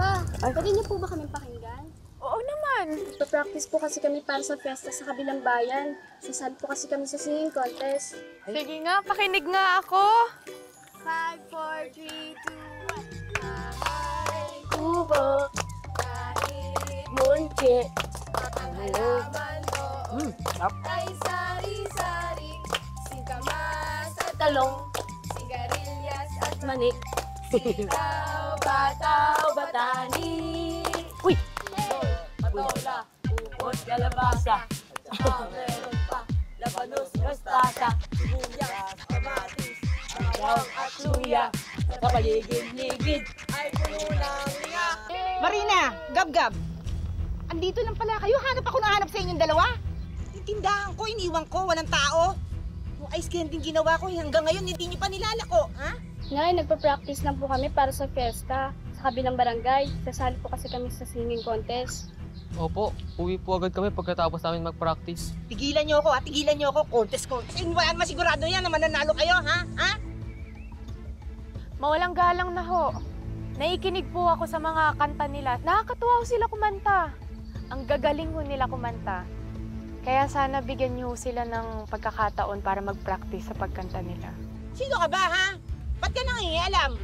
Pa, pwede niyo po ba kami pakinggan? Oo naman. Nagpa-practice po kasi kami para sa fiesta sa kabilang bayan. Sasali po kasi kami sa singing contest. Sige nga, pakinig nga ako. 5, 4, 3, 2, 1. Ay, kubo, kahit munti. Halaman doon ay sari-sari. Singkamas at talong, sigarilyas at manik. Sitaw, bataw, batani. Uy! Patola, upot, kalabasa. At saka meron pa, labanos, mustasa, sibuyas, kamatis, bawang at luya. Sa paligid-ligid ay puno ng linga. Marina! Gab-gab! Andito lang pala kayo. Hanap ako na hanap sa inyong dalawa. Yung tindahan ko, iniwan ko. Walang tao. Yung ice candy ginawa ko, hanggang ngayon hindi niyo pa nilalako. Ha? Ngayon, nagpa-practice lang po kami para sa fiesta. Sa kabilang barangay, sasali po kasi kami sa singing contest. Opo, uwi po agad kami pagkatapos namin mag-practice. Tigilan niyo ako, ha? Tigilan niyo ako. Contest. Wala naman sigurado yan na mananalo kayo, ha? Ha? Mawalang galang na ho. Naikinig po ako sa mga kanta nila. Nakakatuwa ho sila kumanta. Ang gagaling ho nila kumanta. Kaya sana bigyan niyo sila ng pagkakataon para mag-practice sa pagkanta nila. Sino ka ba, ha? Ba't ka nangingialam?